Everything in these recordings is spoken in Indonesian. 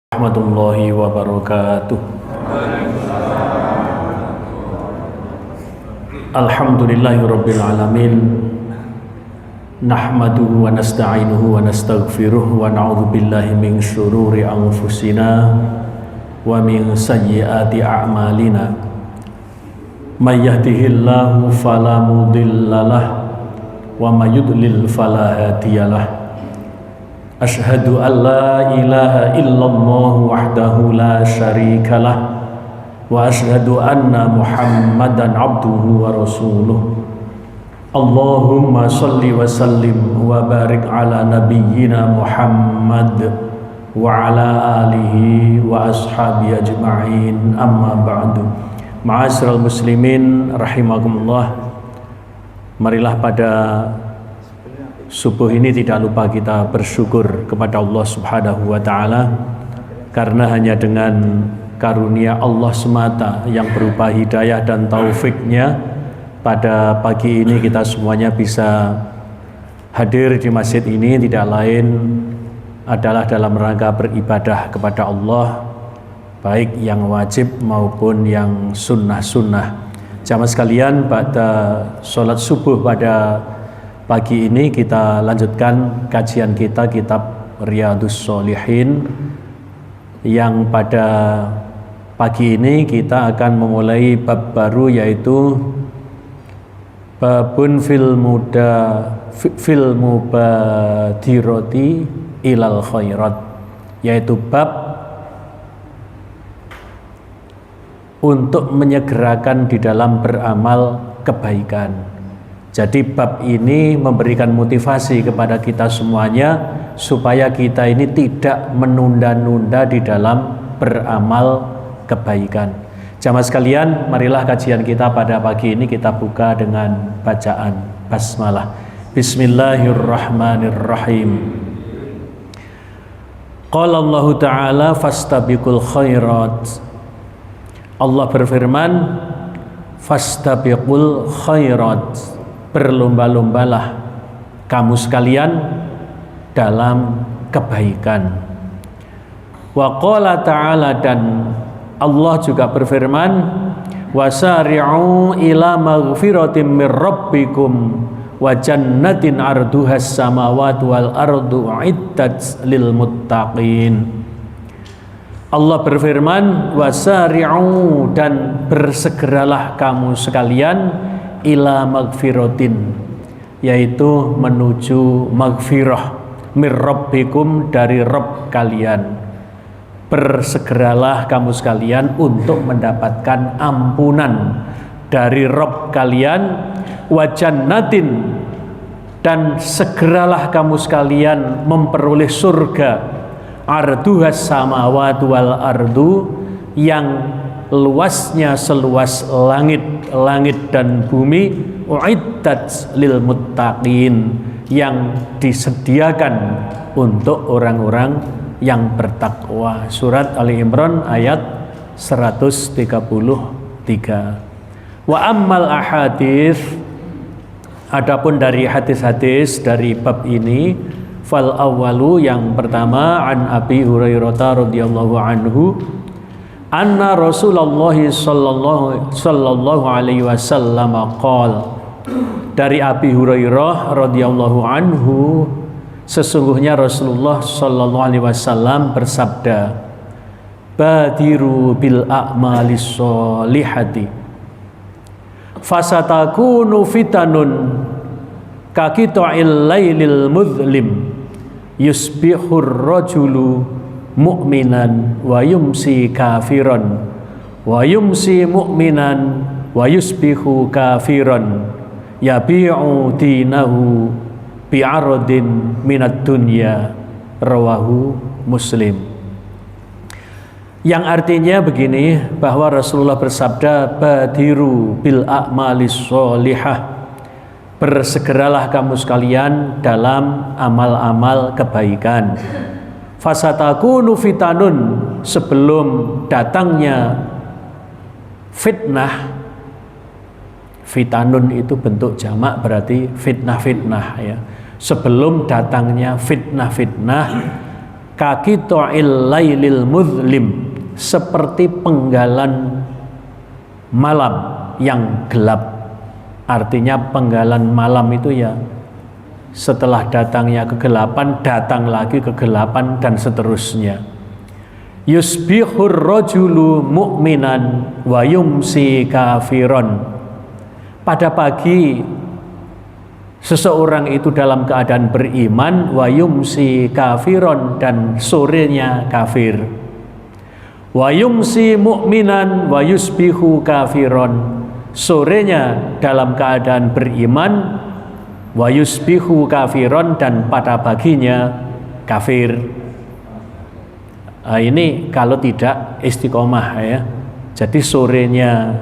Warahmatullahi wabarakatuh. Alhamdulillahirabbil alamin. Nahmaduhu wa nasta'inuhu wa nastaghfiruh wa na'udzu billahi min syururi anfusina wa min sayyiati a'malina. May yahdihillahu fala mudhillalah wa may yudlil fala hadiyalah. Ashhadu an la ilaha illallah wahdahu la syarikalah wa ashhadu anna Muhammadan abduhu wa rasuluh. Allahumma salli wa sallim wa barik ala nabiyyina Muhammad wa ala alihi wa ashabi ajma'in, amma ba'du. Ma'asyiral muslimin rahimakumullah. Marilah pada subuh ini tidak lupa kita bersyukur kepada Allah Subhanahu wa ta'ala, karena hanya dengan karunia Allah semata yang berupa hidayah dan taufiknya, pada pagi ini kita semuanya bisa hadir di masjid ini tidak lain adalah dalam rangka beribadah kepada Allah, baik yang wajib maupun yang sunnah-sunnah. Jamaah sekalian, pada sholat subuh pada pagi ini kita lanjutkan kajian kita kitab Riyadhus Shalihin, yang pada pagi ini kita akan memulai bab baru, yaitu babun fil mubadirati ilal khairat, yaitu bab untuk menyegerakan di dalam beramal kebaikan. Jadi bab ini memberikan motivasi kepada kita semuanya supaya kita ini tidak menunda-nunda di dalam beramal kebaikan. Jamaah sekalian, marilah kajian kita pada pagi ini kita buka dengan bacaan basmalah. Bismillahirrahmanirrahim. Qala Allah Ta'ala fastabiqul khairat. Allah berfirman, fastabiqul khairat, berlomba-lombalah kamu sekalian dalam kebaikan. Wa qala ta'ala, dan Allah juga berfirman, wasari'u ila maghfiratin mir rabbikum wa jannatin arduhas samawati wal ardu uiddat lil muttaqin. Allah berfirman, wasari'u, dan bersegeralah kamu sekalian ila magfiratin, yaitu menuju magfirah, mir rabbikum, dari Rabb kalian. Bersegeralah kamu sekalian untuk mendapatkan ampunan dari Rabb kalian, wa jannatin, dan segeralah kamu sekalian memperoleh surga, arduhas samawati wal ardu, yang luasnya seluas langit dan bumi, uiddat lil muttaqin, yang disediakan untuk orang-orang yang bertakwa. Surat Ali Imran ayat 133. Wa ammal ahadits, adapun dari hadis-hadis dari bab ini, fal awwalu, yang pertama, an Abi Hurairah radhiyallahu anhu, anna Rasulullah sallallahu alaihi wasallam qala, dari Abi Hurairah radhiyallahu anhu, sesungguhnya Rasulullah sallallahu alaihi wasallam bersabda, badiru bil a'malis sholihati fasatakunu fitanun kaqita'il lailil mudhlim yusbihur rajulu mu'minan wa yumsi kafiran wa yumsi mu'minan wa yusbihu kafiran yabi'u dinahu bi'aradin minad dunya, rawahu Muslim. Yang artinya begini, bahwa Rasulullah bersabda, badiru bil a'malis sholihah, bersegeralah kamu sekalian dalam amal-amal kebaikan. Fasatakunu fitanun, sebelum datangnya fitnah. Fitanun itu bentuk jamak, berarti fitnah-fitnah, ya. Sebelum datangnya fitnah-fitnah, Kaqita'il lailil muzlim, seperti penggalan malam yang gelap. Artinya penggalan malam itu ya setelah datangnya kegelapan, datang lagi kegelapan dan seterusnya. Yusbihur rajulu mu'minan wa yumsi kafiron. Pada pagi seseorang itu dalam keadaan beriman, wa yumsi kafiron, dan sorenya kafir. Wa yumsi mu'minan wa yusbihu kafiron, sorenya dalam keadaan beriman, wa yusbihu kafiron, dan pada paginya kafir. Ini kalau tidak istiqomah ya. Jadi sorenya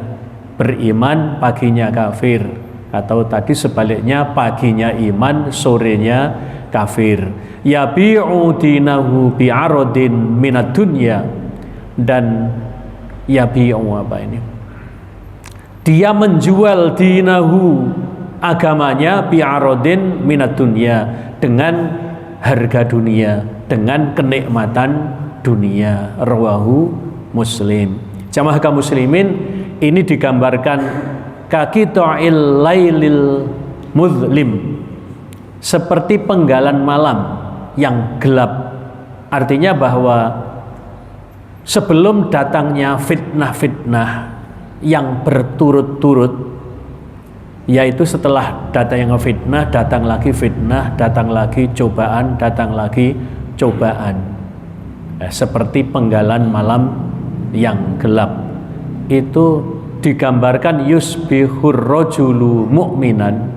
beriman, paginya kafir. Atau tadi sebaliknya, paginya iman, sorenya kafir. Yabi'u dinahu bi'aradin minad dunya, dan yabi'u apa ini? Dia menjual dinahu, agamanya, bi'aradin minad dunya, dengan harga dunia, dengan kenikmatan dunia. Rawahu Muslim. Jamaah kaum muslimin, ini digambarkan kaqita'il lailil muzlim, seperti penggalan malam yang gelap. Artinya bahwa sebelum datangnya fitnah-fitnah yang berturut-turut, yaitu setelah datang yang fitnah, datang lagi fitnah, datang lagi cobaan, datang lagi cobaan, seperti penggalan malam yang gelap. Itu digambarkan yusbihur rajulu mu'minan,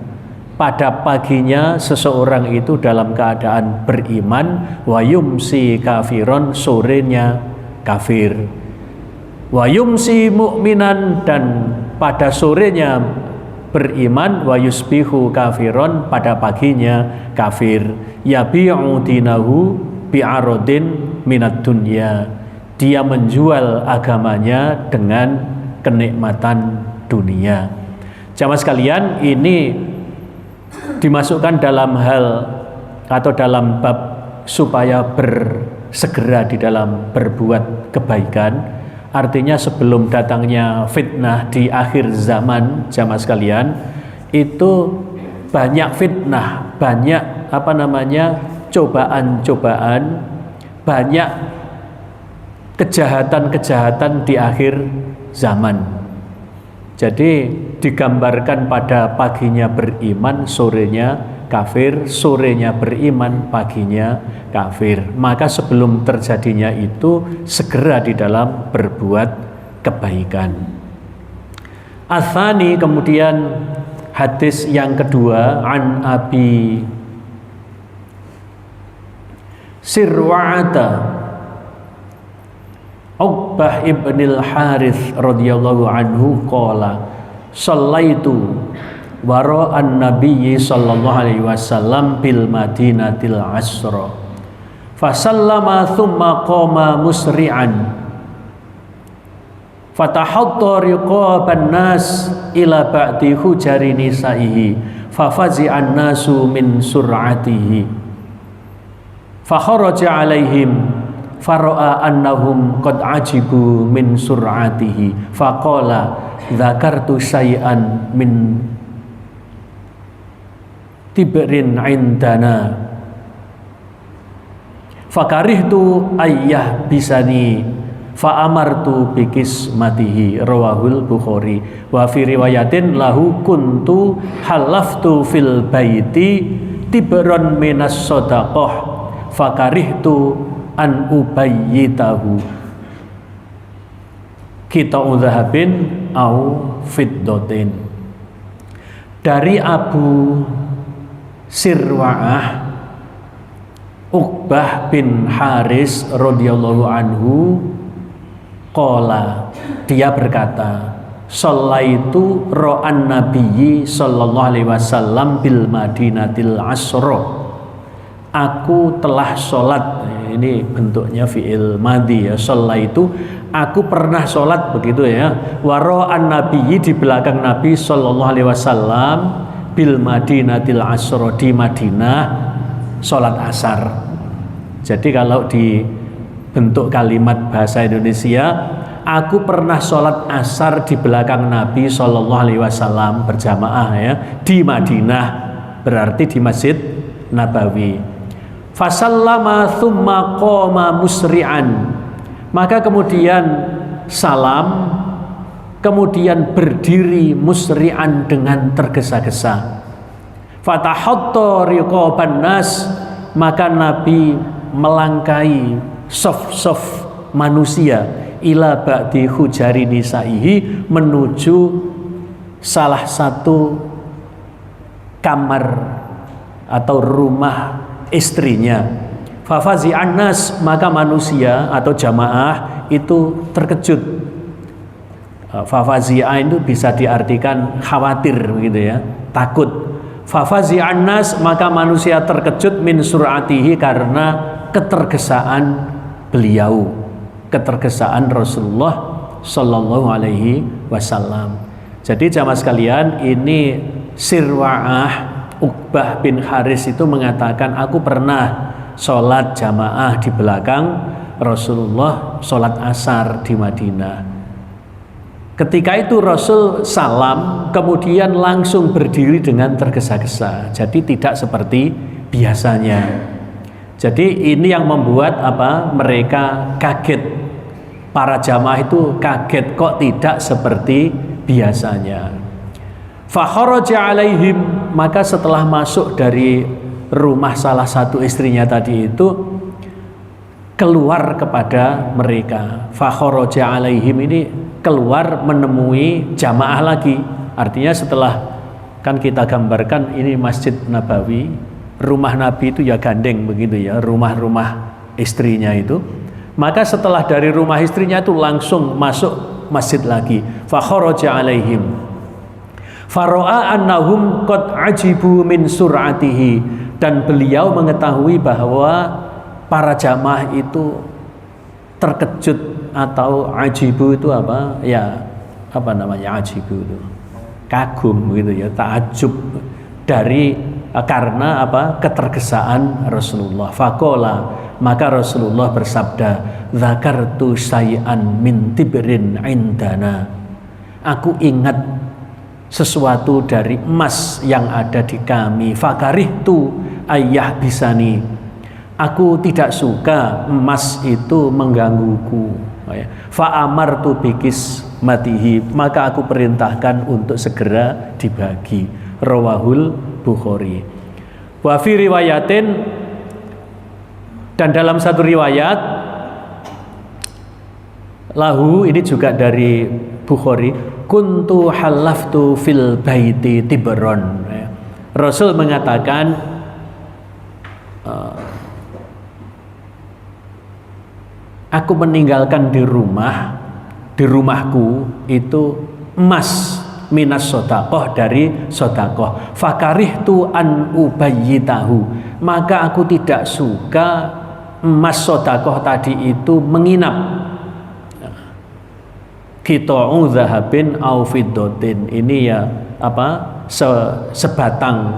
pada paginya seseorang itu dalam keadaan beriman, wa yumsi kafiron, sorenya kafir. Wa yumsi mu'minan, dan pada sorenya beriman, wa yusbihu kafiron, pada paginya kafir. Yabi'u dinahu bi'aradin minad dunya, dia menjual agamanya dengan kenikmatan dunia. Jamaah sekalian, ini dimasukkan dalam hal atau dalam bab supaya bersegera di dalam berbuat kebaikan. Artinya sebelum datangnya fitnah di akhir zaman, jamaah sekalian, itu banyak fitnah, banyak cobaan-cobaan, banyak kejahatan-kejahatan di akhir zaman. Jadi digambarkan pada paginya beriman, sorenya kafir, sorenya beriman, paginya kafir. Maka sebelum terjadinya itu segera di dalam berbuat kebaikan. Atsani, kemudian hadis yang kedua, an Abi Sirwa'ata Uqbah ibnil Harith radhiyallahu anhu qala shallaitu wara'an nabiyyi sallallahu alaihi wasallam bil madinatil asra fasallama thumma qama musri'an fatahatta riqaban nas ila ba'di hujari nisaihi fafazi'an nasu min sur'atihi fakharaja alaihim fara'a annahum qad ajibu min sur'atihi faqala dzakartu syai'an min tibrin indana fakarihtu ayyah bisani fa amartu bikismatihi. Rawahul Bukhari. Wa fi riwayatin lahu kuntu halaftu fil baiti tibran minas sadaqah fakarihtu an ubayyitahu kita udhahabin au fiddotin. Dari Abu Sirwa'ah Uqbah bin Haris radhiyallahu anhu qala, dia berkata, shallaitu ra'an nabiyyi sallallahu alaihi wasallam bil madinatil asra, aku telah sholat. Ini bentuknya fi'il madhi ya, shallaitu, aku pernah sholat, begitu ya. Wa ra'an nabiyyi, di belakang Nabi sallallahu alaihi wasallam, bil madinatil asra, di Madinah sholat asar. Jadi kalau di bentuk kalimat bahasa Indonesia, aku pernah sholat asar di belakang Nabi Shallallahu Alaihi Wasallam berjamaah ya di Madinah, berarti di Masjid Nabawi. Fasallama thumma qoma musri'an, maka kemudian salam, kemudian berdiri musri'an dengan tergesa-gesa. Fatahatta riqaban nas, maka Nabi melangkai sof-sof manusia ila ba'di hujari nisaihi, menuju salah satu kamar atau rumah istrinya. Fafazi'an nas, maka manusia atau jamaah itu terkejut. Fafazi'an itu bisa diartikan khawatir begitu ya, takut. Fafazi'an nas, maka manusia terkejut min sur'atihi, karena ketergesaan beliau, ketergesaan Rasulullah Sallallahu Alaihi Wasallam. Jadi jamaah sekalian, ini Sirwa'ah Uqbah bin Haris itu mengatakan, aku pernah sholat jamaah di belakang Rasulullah sholat asar di Madinah. Ketika itu Rasul salam, kemudian langsung berdiri dengan tergesa-gesa. Jadi tidak seperti biasanya. Jadi ini yang membuat mereka kaget. Para jamaah itu kaget, kok tidak seperti biasanya. Fa kharaja alaihim, maka setelah masuk dari rumah salah satu istrinya tadi itu, keluar kepada mereka. Fa kharaja alaihim ini keluar menemui jamaah lagi. Artinya setelah, kan kita gambarkan ini Masjid Nabawi, rumah Nabi itu ya gandeng begitu ya, rumah-rumah istrinya itu. Maka setelah dari rumah istrinya itu langsung masuk masjid lagi. Fa kharaja alaihim faro'a annahum qad ajibu min sur'atihi, dan beliau mengetahui bahwa para jamaah itu terkejut, atau ajibu itu ajibu itu kagum gitu ya, takjub dari karena ketergesaan Rasulullah. Faqala, maka Rasulullah bersabda, dzakartu syai'an min tibrin indana, aku ingat sesuatu dari emas yang ada di kami. Fakarihtu ayah bisani, aku tidak suka emas itu menggangguku. Fa'amartu bikis matihi, maka aku perintahkan untuk segera dibagi. Rawahul Bukhari. Wa fi riwayatin, dan dalam satu riwayat lahu, ini juga dari Bukhari, kuntu halaftu fil baiti tibron. Rasul mengatakan, aku meninggalkan di rumahku itu emas, minas sodakoh, dari sodakoh. Fakarihtu an ubayyitahu, maka aku tidak suka emas sodakoh tadi itu menginap. Qita'u zahabin au fiddatin, ini ya sebatang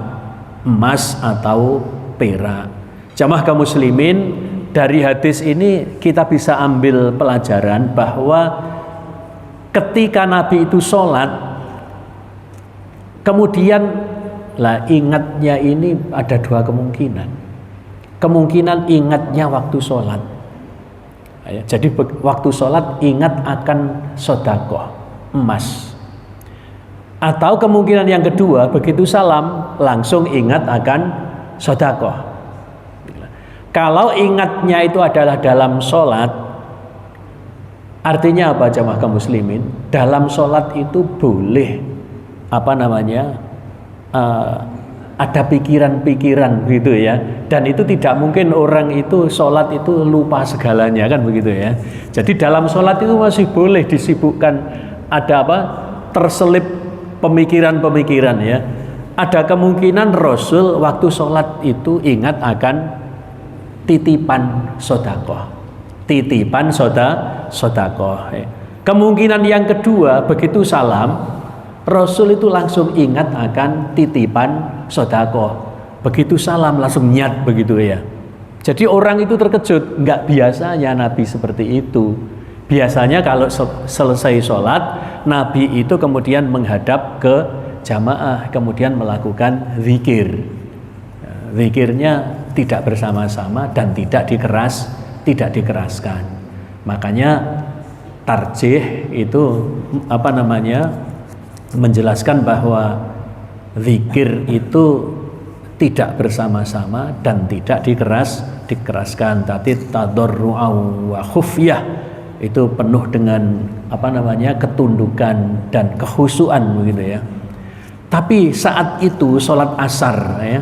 emas atau perak. Jamaah kaum muslimin, dari hadis ini kita bisa ambil pelajaran bahwa ketika Nabi itu sholat, kemudian ingatnya ini ada dua kemungkinan. Kemungkinan ingatnya waktu sholat. Jadi waktu sholat ingat akan sodakoh emas. Atau kemungkinan yang kedua, begitu salam langsung ingat akan sodakoh. Kalau ingatnya itu adalah dalam sholat, artinya apa jamaah kaum muslimin? Dalam sholat itu boleh ada pikiran-pikiran gitu ya, dan itu tidak mungkin orang itu sholat itu lupa segalanya kan begitu ya. Jadi dalam sholat itu masih boleh disibukkan, ada terselip pemikiran-pemikiran ya. Ada kemungkinan Rasul waktu sholat itu ingat akan titipan sodakoh, sodakoh. Kemungkinan yang kedua, begitu salam Rasul itu langsung ingat akan titipan sodakoh. Begitu salam langsung niat begitu ya. Jadi orang itu terkejut, nggak biasanya Nabi seperti itu. Biasanya kalau selesai sholat, Nabi itu kemudian menghadap ke jamaah, kemudian melakukan zikir. Zikirnya tidak bersama-sama dan tidak dikeraskan. Makanya tarjih itu menjelaskan bahwa zikir itu tidak bersama-sama dan tidak dikeraskan. Tadi tadarru'an wa khufyah itu penuh dengan ketundukan dan kekhusyuan begitu ya. Tapi saat itu sholat asar ya,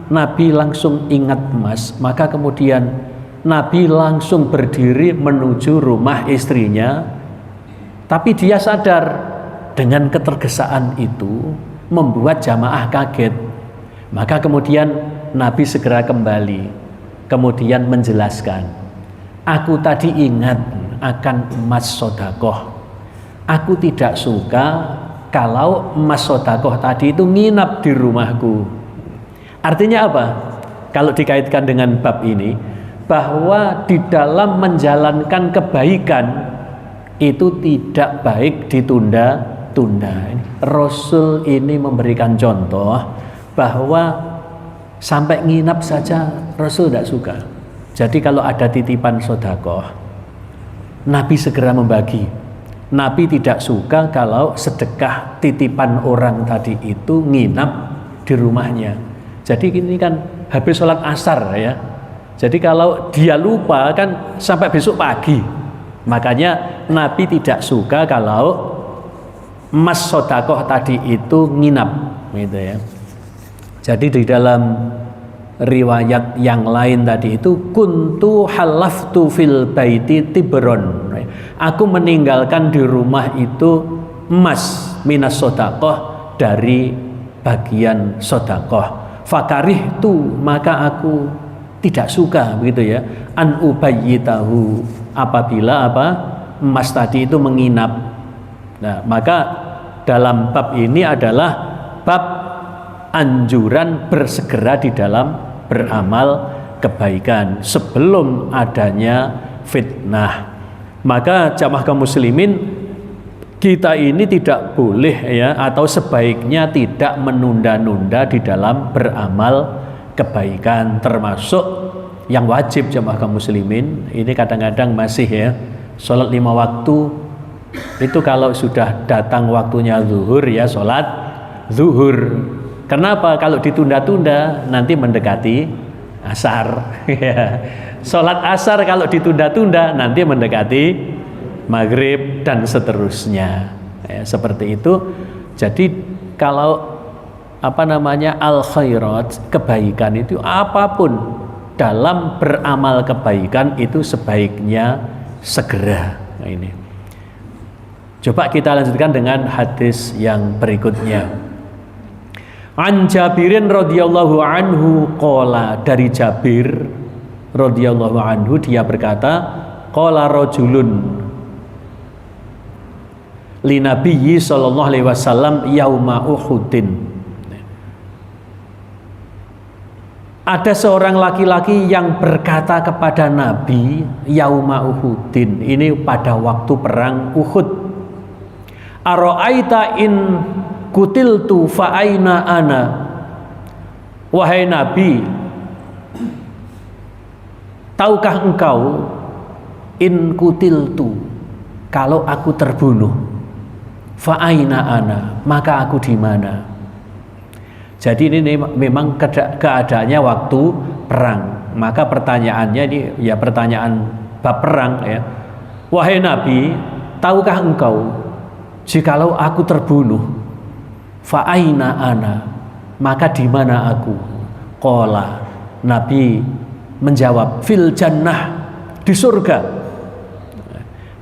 Nabi langsung ingat emas, maka kemudian Nabi langsung berdiri menuju rumah istrinya. Tapi dia sadar dengan ketergesaan itu membuat jamaah kaget. Maka kemudian Nabi segera kembali, kemudian menjelaskan, aku tadi ingat akan emas sodakoh. Aku tidak suka kalau emas sodakoh tadi itu nginap di rumahku. Artinya apa? Kalau dikaitkan dengan bab ini, bahwa di dalam menjalankan kebaikan itu tidak baik ditunda-tunda. Rasul ini memberikan contoh bahwa sampai nginap saja Rasul tidak suka. Jadi kalau ada titipan sodakoh, Nabi segera membagi. Nabi tidak suka kalau sedekah titipan orang tadi itu nginap di rumahnya. Jadi ini kan habis sholat asar ya. Jadi kalau dia lupa kan sampai besok pagi. Makanya Nabi tidak suka kalau emas sodakoh tadi itu nginap gitu ya. Jadi di dalam riwayat yang lain tadi itu kuntu halaftu fil baiti tibron. Aku meninggalkan di rumah itu emas minas sodakoh dari bagian sodakoh. Fakarih tu, maka aku tidak suka begitu ya. An ubayyitahu, apabila emas tadi itu menginap. Nah, maka dalam bab ini adalah bab anjuran bersegera di dalam beramal kebaikan sebelum adanya fitnah. Maka jamaah kaum muslimin, kita ini tidak boleh ya, atau sebaiknya tidak menunda-nunda di dalam beramal kebaikan, termasuk yang wajib jamaah kaum muslimin. Ini kadang-kadang masih ya, sholat 5 waktu itu kalau sudah datang waktunya zuhur ya, sholat zuhur. Kenapa? Kalau ditunda-tunda nanti mendekati asar. Sholat asar kalau ditunda-tunda nanti mendekati maghrib dan seterusnya. Seperti itu. Jadi kalau al khairat, kebaikan itu apapun dalam beramal kebaikan itu sebaiknya segera. Nah, ini. Coba kita lanjutkan dengan hadis yang berikutnya. An Jabirin radhiyallahu anhu qala, dari Jabir radhiyallahu anhu dia berkata, qala rajulun li nabiyyi sallallahu alaihi wasallam yauma Uhudin. Ada seorang laki-laki yang berkata kepada Nabi yauma Uhudin, ini pada waktu perang Uhud, ara'aita in kutiltu fa aina ana. Wahai Nabi, tahukah engkau in kutiltu, kalau aku terbunuh, fa aina ana, maka aku di mana? Jadi ini memang keadaannya waktu perang. Maka pertanyaannya ini ya pertanyaan bab perang ya. Wahai Nabi, tahukah engkau jikalau aku terbunuh, fa aina ana, maka di mana aku? Qala, Nabi menjawab, fil jannah, di surga.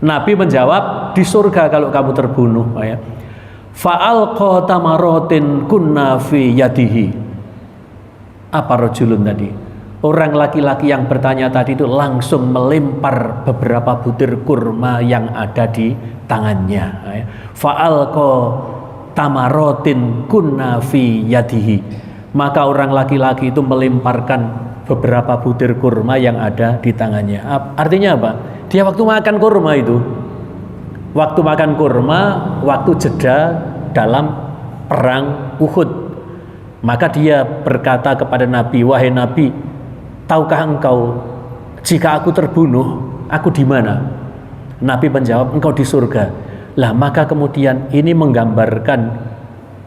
Nabi menjawab, di surga kalau kamu terbunuh ya. Fa'alqa tamaratin kunna fi yadihi. Apa rajulun tadi? Orang laki-laki yang bertanya tadi itu langsung melempar beberapa butir kurma yang ada di tangannya. Fa'alqa tamaratin kunna fi yadihi. Maka orang laki-laki itu melemparkan beberapa butir kurma yang ada di tangannya. Artinya apa? Dia waktu makan kurma itu, waktu makan kurma, waktu jeda dalam perang Uhud, maka dia berkata kepada Nabi, wahai Nabi, tahukah engkau jika aku terbunuh, aku di mana? Nabi menjawab, engkau di surga. Lah maka kemudian ini menggambarkan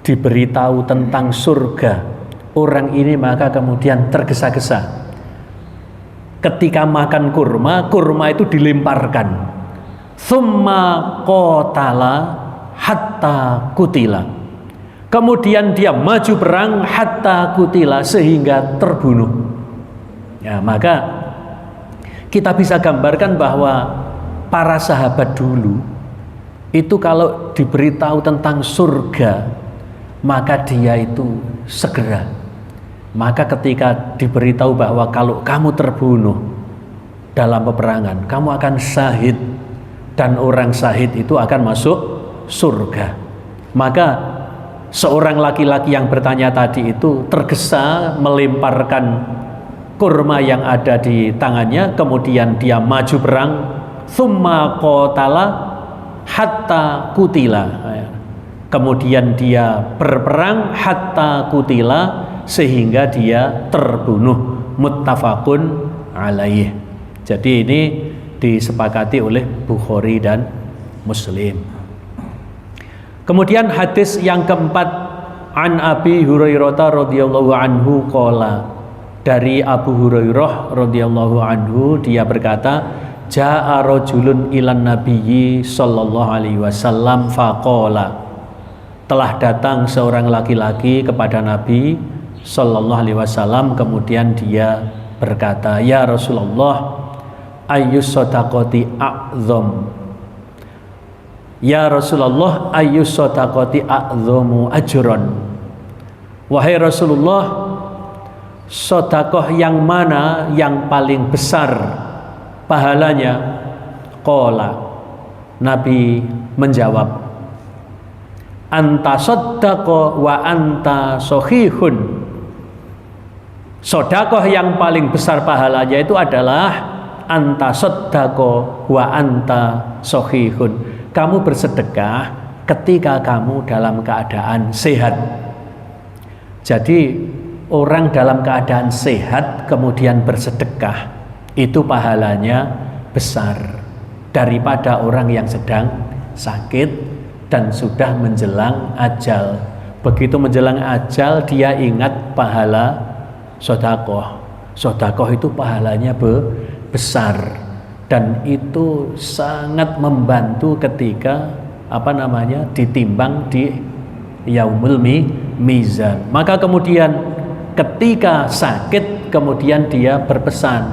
diberitahu tentang surga. Orang ini maka kemudian tergesa-gesa. Ketika makan kurma, kurma itu dilemparkan. Tsumma qatala hatta kutila. Kemudian dia maju perang hatta kutila, sehingga terbunuh. Ya, maka kita bisa gambarkan bahwa para sahabat dulu itu kalau diberitahu tentang surga, maka dia itu segera. Maka ketika diberitahu bahwa kalau kamu terbunuh dalam peperangan, kamu akan syahid, dan orang syahid itu akan masuk surga. Maka seorang laki-laki yang bertanya tadi itu tergesa melemparkan kurma yang ada di tangannya, kemudian dia maju perang, tsumma qatala hatta kutila. Kemudian dia berperang hatta kutila, sehingga dia terbunuh. Muttafaqun alaih. Jadi ini disepakati oleh Bukhari dan Muslim. Kemudian hadis yang keempat, an Abi Hurairah radhiyallahu anhu qala, dari Abu Hurairah radhiyallahu anhu dia berkata, jaa rajulun ilan nabiyyi sallallahu alaihi wasallam faqala, telah datang seorang laki-laki kepada Nabi sallallahu alaihi wasallam, kemudian dia berkata, ya Rasulullah, ayyus shadaqati a'zam. Ya Rasulullah, ayyus shadaqati a'zamu ajran. Wahai Rasulullah, sedekah yang mana yang paling besar pahalanya? Qala, Nabi menjawab, anta saddaqa wa anta shahihun. Sedekah yang paling besar pahalanya itu adalah anta saddaqa wa anta shahihun. Kamu bersedekah ketika kamu dalam keadaan sehat. Jadi orang dalam keadaan sehat kemudian bersedekah, itu pahalanya besar daripada orang yang sedang sakit dan sudah menjelang ajal. Begitu menjelang ajal dia ingat pahala sedekah. Sedekah itu pahalanya besar, dan itu sangat membantu ketika ditimbang di yaumul mizan. Maka kemudian ketika sakit kemudian dia berpesan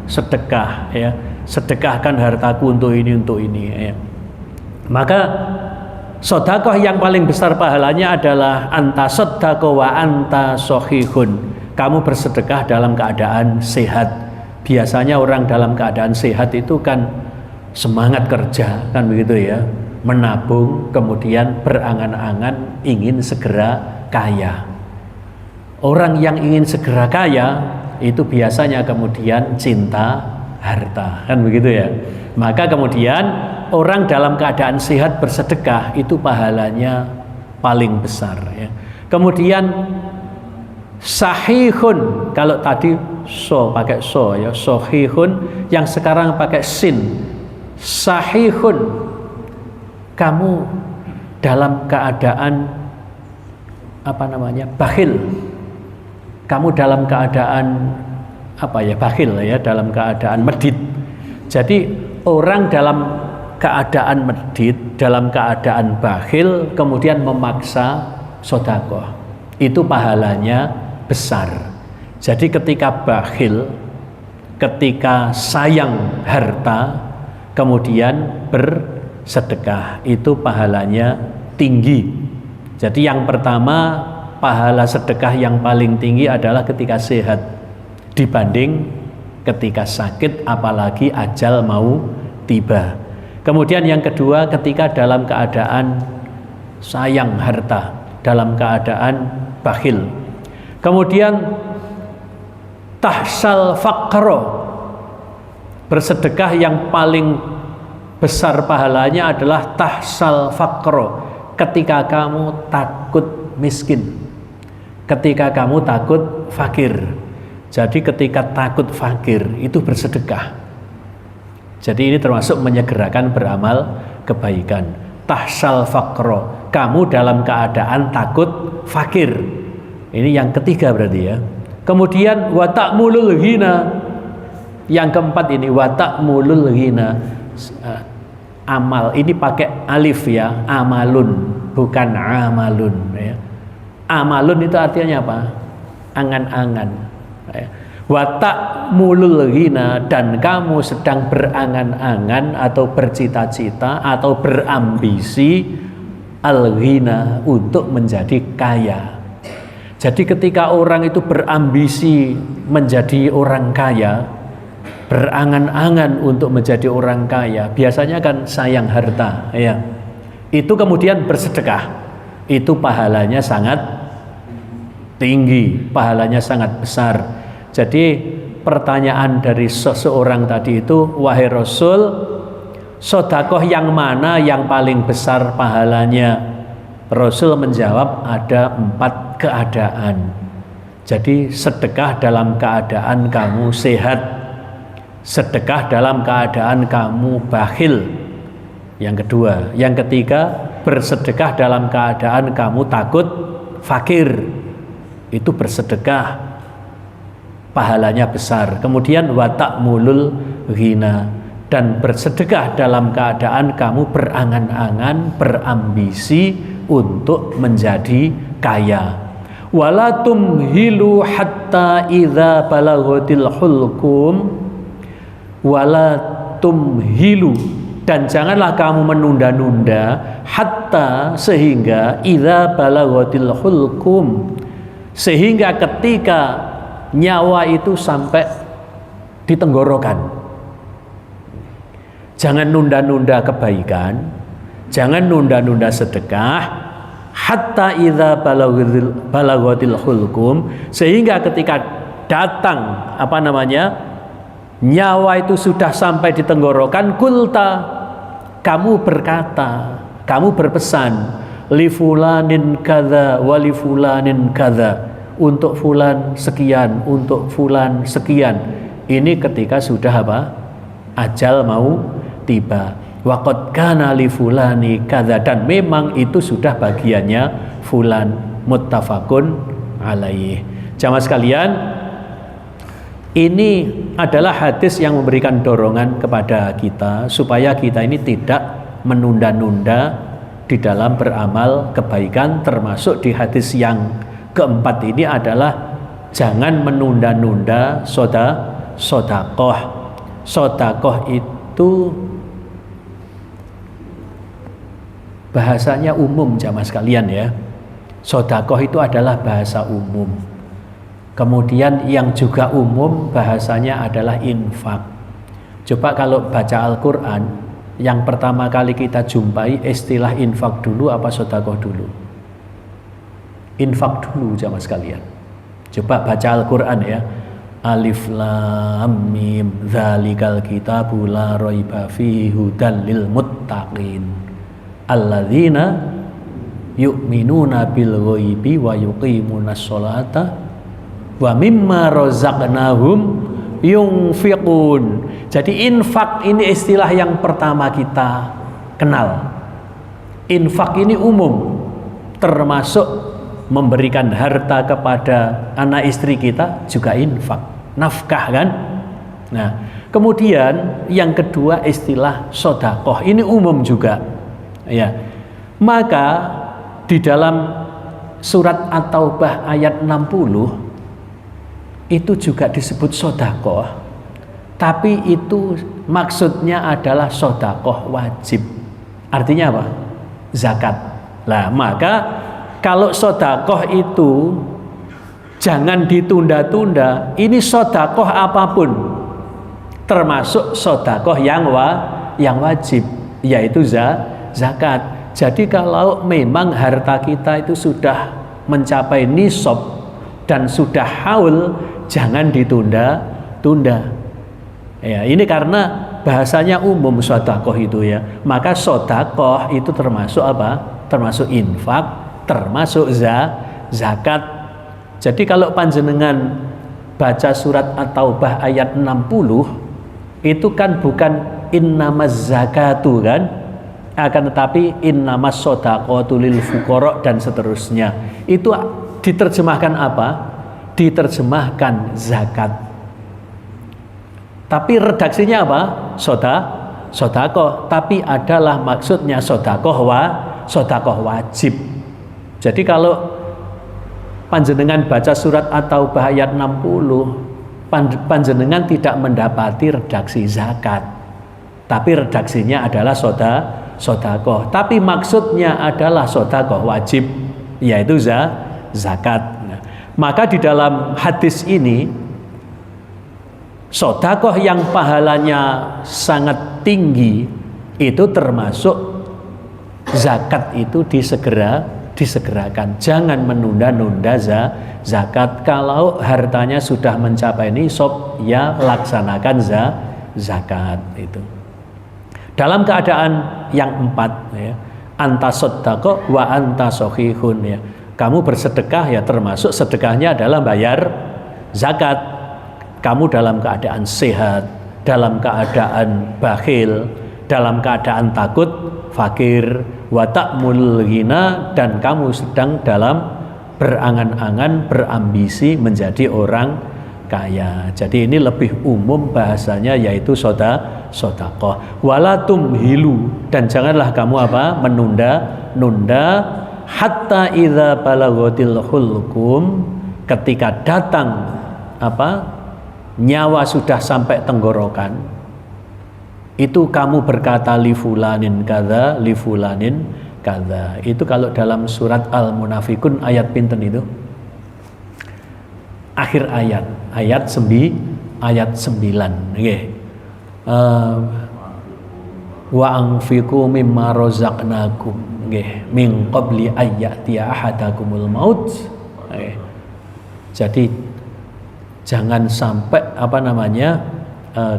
sedekah, ya, sedekahkan hartaku untuk ini, ya. Maka sedekah yang paling besar pahalanya adalah anta saddaqa wa anta shahihun. Kamu bersedekah dalam keadaan sehat. Biasanya orang dalam keadaan sehat itu kan semangat kerja, kan begitu ya, menabung, kemudian berangan-angan ingin segera kaya. Orang yang ingin segera kaya itu biasanya kemudian cinta harta, kan begitu ya. Maka kemudian orang dalam keadaan sehat bersedekah itu pahalanya paling besar, ya. Kemudian sahihun, kalau tadi so pakai so, ya, sahihun, yang sekarang pakai sin. Sahihun, kamu dalam keadaan bakhil. Kamu dalam keadaan bakhil, ya, dalam keadaan medit. Jadi orang dalam keadaan medit, dalam keadaan bakhil, kemudian memaksa sedekah, itu pahalanya besar. Jadi ketika bakhil, ketika sayang harta, kemudian bersedekah, itu pahalanya tinggi. Jadi yang pertama, pahala sedekah yang paling tinggi adalah ketika sehat dibanding ketika sakit, apalagi ajal mau tiba. Kemudian yang kedua, ketika dalam keadaan sayang harta, dalam keadaan bakhil. Kemudian tahsal faqro, bersedekah yang paling besar pahalanya adalah tahsal faqro, ketika kamu takut miskin, ketika kamu takut fakir. Jadi ketika takut fakir itu bersedekah. Jadi ini termasuk menyegerakan beramal kebaikan. Tahsal faqro, kamu dalam keadaan takut fakir. Ini yang ketiga berarti ya. Kemudian wa ta'mulul ghina. Yang keempat ini wa ta'mulul ghina. Amal ini pakai alif ya, amalun, bukan amalun ya. Amalun itu artinya apa? Angan-angan ya. Wa ta'mulul ghina, dan kamu sedang berangan-angan atau bercita-cita atau berambisi al-ghina, untuk menjadi kaya. Jadi ketika orang itu berambisi menjadi orang kaya, berangan-angan untuk menjadi orang kaya, biasanya kan sayang harta ya. Itu kemudian bersedekah, itu pahalanya sangat tinggi, pahalanya sangat besar. Jadi pertanyaan dari seseorang tadi itu, wahai Rasul, sedekah yang mana yang paling besar pahalanya? Rasul menjawab ada 4 keadaan. Jadi sedekah dalam keadaan kamu sehat, sedekah dalam keadaan kamu bakhil, yang kedua. Yang ketiga, bersedekah dalam keadaan kamu takut fakir, itu bersedekah, pahalanya besar. Kemudian wa ta'mulul ghina, dan bersedekah dalam keadaan kamu berangan-angan, berambisi untuk menjadi kaya. Wala tumhilu hatta idza balaghatil hulqum, wala tumhilu, dan janganlah kamu menunda-nunda, hatta, sehingga, idza balaghatil hulqum, sehingga ketika nyawa itu sampai di tenggorokan. Jangan nunda-nunda kebaikan, jangan nunda-nunda sedekah, hatta idza balaghatil hulqum, sehingga ketika datang nyawa itu sudah sampai di tenggorokan, kulta, kamu berkata, kamu berpesan, li fulanin kadza wa li fulanin kadza, untuk fulan sekian, untuk fulan sekian. Ini ketika sudah ajal mau tiba. Waqad kana li fulani kadza, dan memang itu sudah bagiannya fulan, muttafaqun alaih. Jamaah sekalian, ini adalah hadis yang memberikan dorongan kepada kita supaya kita ini tidak menunda-nunda di dalam beramal kebaikan. Termasuk di hadis yang keempat ini adalah jangan menunda-nunda sedekah. Sedekah itu bahasanya umum jamaah sekalian ya. Sedekah itu adalah bahasa umum. Kemudian yang juga umum bahasanya adalah infak. Coba kalau baca Al-Quran, yang pertama kali kita jumpai istilah infak dulu apa sedekah dulu? Infak dulu jamaah sekalian. Coba baca Al-Quran ya. Alif lam mim dzalikal kitabu la raiba fihi hudal lil muttaqin alladzina yu'minuna bil ghaibi wa yuqimunas sholata wa mimma razaqnahum yunfiqun. Jadi infak ini istilah yang pertama kita kenal. Infak ini umum, termasuk memberikan harta kepada anak istri kita juga infak, nafkah kan. Nah, kemudian yang kedua istilah sedekah, ini umum juga ya. Maka di dalam surat At-Taubah ayat 60 itu juga disebut sedekah, tapi itu maksudnya adalah sedekah wajib. Artinya apa? Zakat. Lah, maka kalau sedekah itu jangan ditunda-tunda. Ini sedekah apapun, termasuk sedekah yang wajib, yaitu zakat. Jadi kalau memang harta kita itu sudah mencapai nisab dan sudah haul, jangan ditunda-tunda. Ya, ini karena bahasanya umum sedekah itu ya. Maka sedekah itu termasuk apa? Termasuk infak, termasuk zakat. Jadi kalau panjenengan baca surat At-Taubah ayat 60 itu kan bukan innamaz zakatu kan? Akan tetapi innamas shadaqatu lil fuqara dan seterusnya. Itu diterjemahkan apa? Diterjemahkan zakat. Tapi redaksinya apa? Sedekah. Tapi adalah maksudnya sedekah wajib. Jadi kalau panjenengan baca surat At-Taubah ayat 60, panjenengan tidak mendapati redaksi zakat. Tapi redaksinya adalah sedekah. Tapi maksudnya adalah sedekah wajib, yaitu zakat. Nah, maka di dalam hadis ini sedekah yang pahalanya sangat tinggi itu termasuk zakat itu disegerakan. Jangan menunda-nunda zakat. Kalau hartanya sudah mencapai nisab, ya laksanakan zakat itu. Dalam keadaan yang 4 ya, anta shaddaqa wa anta shahihun ya. Kamu bersedekah ya, termasuk sedekahnya adalah bayar zakat. Kamu dalam keadaan sehat, dalam keadaan bakhil, dalam keadaan takut fakir, wa ta'mul ghina, dan kamu sedang dalam berangan-angan, berambisi menjadi orang kaya. Jadi ini lebih umum bahasanya, yaitu sedekah. Wala tumhilu, dan janganlah kamu apa? Menunda-nunda hatta idza balaghatil hulqum, ketika datang apa? Nyawa sudah sampai tenggorokan, itu kamu berkata li fulanin kadza, li fulanin kadza. Itu kalau dalam surat Al-Munafikun ayat pinten itu? Akhir ayat 9 nggih. Wa anfiqu mimma razaqnakum nggih min qabli ayyatiya ahadakumul maut. Jadi jangan sampai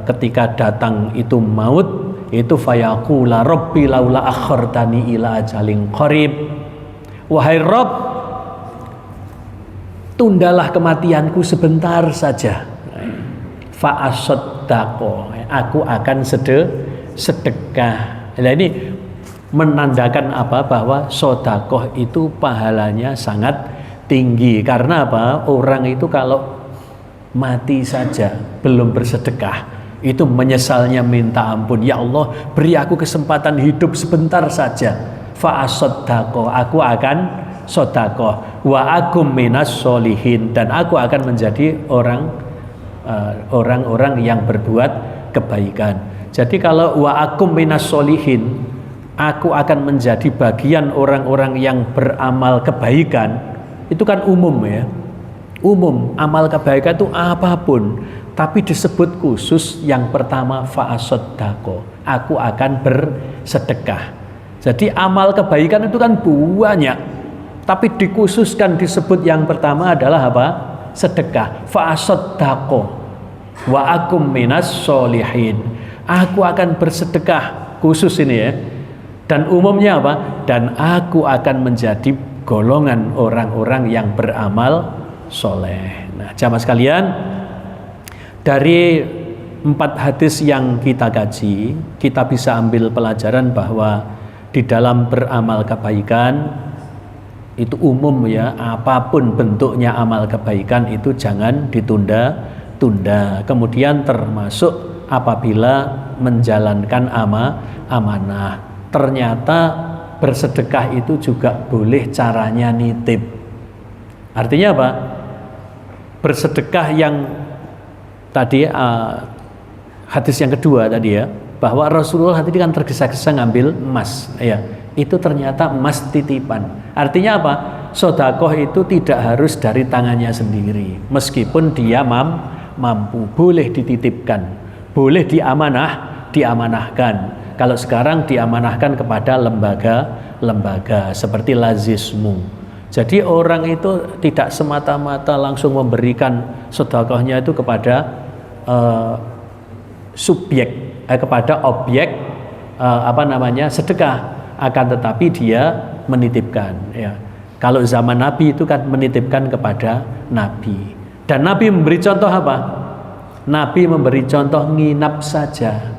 ketika datang itu maut itu fayaqula rabbi laula akhartani ila ajalin qarib, wahai Rabb, tundalah kematianku sebentar saja, fa asaddaqo, aku akan sedekah. Nah, ini menandakan apa? Bahwa sedekah itu pahalanya sangat tinggi. Karena apa? Orang itu kalau mati saja belum bersedekah itu menyesalnya minta ampun. Ya Allah, beri aku kesempatan hidup sebentar saja, fa asaddaqo, aku akan sedekah, wa akum minas sholihin, dan aku akan menjadi orang-orang yang berbuat kebaikan. Jadi kalau wa akum minas sholihin, aku akan menjadi bagian orang-orang yang beramal kebaikan, itu kan umum ya. Umum, amal kebaikan itu apapun, tapi disebut khusus yang pertama fa'asoddaqo, aku akan bersedekah. Jadi amal kebaikan itu kan banyak, tapi dikhususkan disebut yang pertama adalah apa? Sedekah. Fa'asoddaqo wa akum minas sholihin, aku akan bersedekah, khusus ini ya. Dan umumnya apa? Dan aku akan menjadi golongan orang-orang yang beramal soleh. Nah, jamaah sekalian, dari 4 hadis yang kita kaji, kita bisa ambil pelajaran bahwa di dalam beramal kebaikan itu umum ya, apapun bentuknya amal kebaikan itu jangan ditunda-tunda. Kemudian termasuk apabila menjalankan amanah, ternyata bersedekah itu juga boleh caranya nitip. Artinya apa? Bersedekah yang tadi hadis yang kedua tadi ya, bahwa Rasulullah tadi kan tergesa-gesa ngambil emas ya, itu ternyata emas titipan. Artinya apa? Sedekah itu tidak harus dari tangannya sendiri, meskipun dia mampu, boleh dititipkan, boleh diamanahkan. Kalau sekarang diamanahkan kepada lembaga seperti Lazismu. Jadi orang itu tidak semata-mata langsung memberikan sedekahnya itu kepada kepada objek sedekah, akan tetapi dia menitipkan ya. Kalau zaman Nabi itu kan menitipkan kepada Nabi, dan Nabi memberi contoh apa? Nabi memberi contoh nginap saja.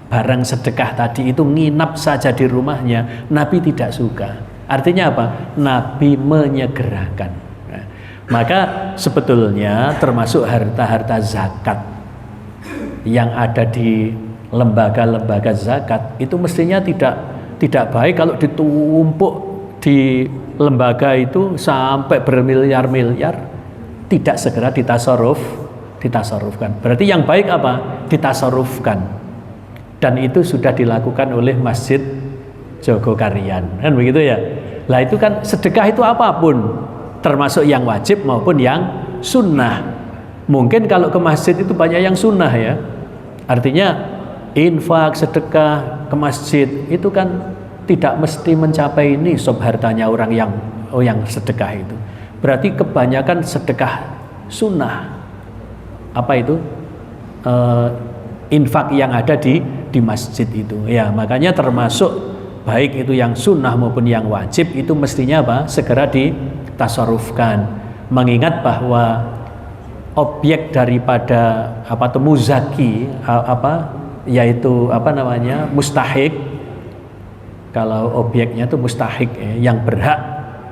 Barang sedekah tadi itu nginap saja di rumahnya, Nabi tidak suka. Artinya apa? Nabi menyegerakan. Nah, maka sebetulnya termasuk harta-harta zakat yang ada di lembaga-lembaga zakat itu mestinya tidak baik kalau ditumpuk di lembaga itu sampai bermiliar-miliar, tidak segera ditasarufkan. Berarti yang baik apa? Ditasarufkan. Dan itu sudah dilakukan oleh Masjid Jogokarian, kan begitu ya. Lah itu kan sedekah itu apapun, termasuk yang wajib maupun yang sunnah. Mungkin kalau ke masjid itu banyak yang sunnah ya. Artinya infak, sedekah ke masjid itu kan tidak mesti mencapai nisab hartanya orang yang sedekah itu. Berarti kebanyakan sedekah sunnah. Apa itu? Infak yang ada di masjid itu. Ya, makanya termasuk baik itu yang sunnah maupun yang wajib itu mestinya apa? Segera ditasarufkan. Mengingat bahwa objek daripada muzaki yaitu mustahik. Kalau objeknya itu mustahik yang berhak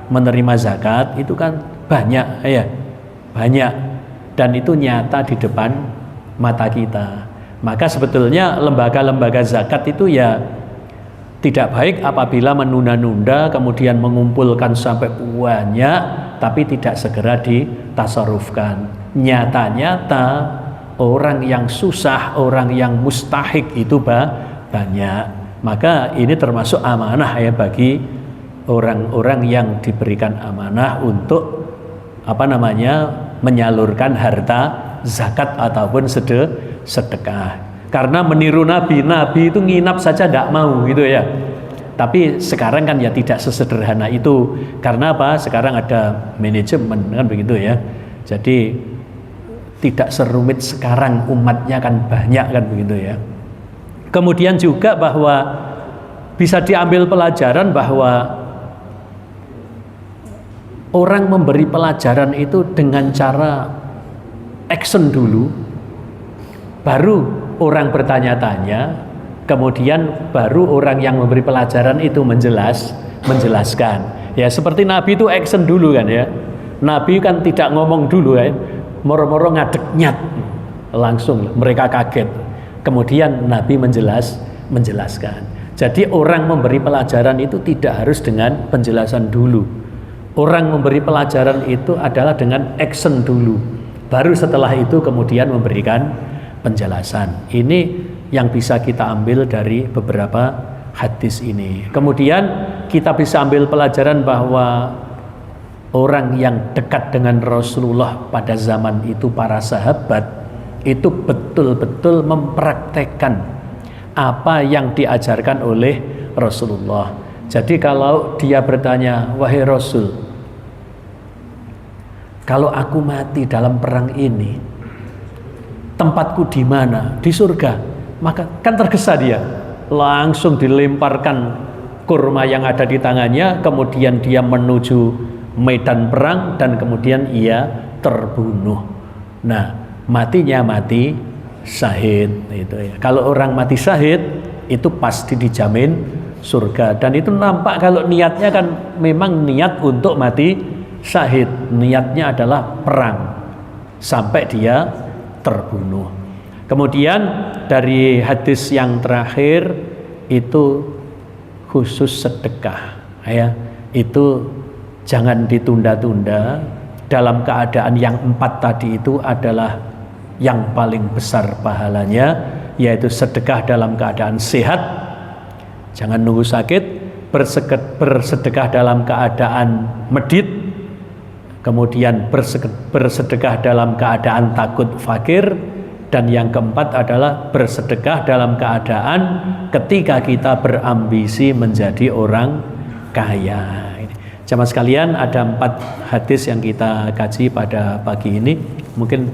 menerima zakat itu kan banyak ya. Banyak, dan itu nyata di depan mata kita. Maka sebetulnya lembaga-lembaga zakat itu ya tidak baik apabila menunda-nunda kemudian mengumpulkan sampai banyak tapi tidak segera ditasarufkan. Nyata-nyata orang yang susah, orang yang mustahik itu banyak. Maka ini termasuk amanah ya bagi orang-orang yang diberikan amanah untuk menyalurkan harta zakat ataupun sedekah. Karena meniru Nabi itu nginap saja tidak mau gitu ya. Tapi sekarang kan ya tidak sesederhana itu. Karena apa? Sekarang ada manajemen kan begitu ya. Jadi tidak serumit sekarang, umatnya kan banyak kan begitu ya. Kemudian juga bahwa bisa diambil pelajaran bahwa orang memberi pelajaran itu dengan cara action dulu, baru orang bertanya-tanya, kemudian baru orang yang memberi pelajaran itu menjelaskan. Ya seperti Nabi itu action dulu kan ya. Nabi kan tidak ngomong dulu ya, moro-moro ngadek nyat, langsung mereka kaget. Kemudian Nabi menjelaskan. Jadi orang memberi pelajaran itu tidak harus dengan penjelasan dulu. Orang memberi pelajaran itu adalah dengan action dulu. Baru setelah itu kemudian memberikan penjelasan. Ini yang bisa kita ambil dari beberapa hadis ini. Kemudian kita bisa ambil pelajaran bahwa orang yang dekat dengan Rasulullah pada zaman itu, para sahabat, itu betul-betul mempraktekkan apa yang diajarkan oleh Rasulullah. Jadi kalau dia bertanya, wahai Rasul, kalau aku mati dalam perang ini, tempatku di mana? Di surga. Maka kan tergesa dia, langsung dilemparkan kurma yang ada di tangannya, kemudian dia menuju medan perang dan kemudian ia terbunuh. Nah, matinya mati syahid itu ya. Kalau orang mati syahid itu pasti dijamin surga, dan itu nampak kalau niatnya kan memang niat untuk mati syahid, niatnya adalah perang sampai dia terbunuh. Kemudian dari hadis yang terakhir itu khusus sedekah ya, itu jangan ditunda-tunda. Dalam keadaan yang 4 tadi itu adalah yang paling besar pahalanya, yaitu sedekah dalam keadaan sehat, jangan nunggu sakit, bersedekah dalam keadaan medit, kemudian bersedekah dalam keadaan takut fakir, dan yang keempat adalah bersedekah dalam keadaan ketika kita berambisi menjadi orang kaya. Jamaah sekalian, ada 4 hadis yang kita kaji pada pagi ini. Mungkin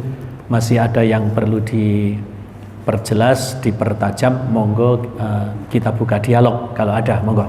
masih ada yang perlu diperjelas, dipertajam. Monggo kita buka dialog kalau ada, monggo.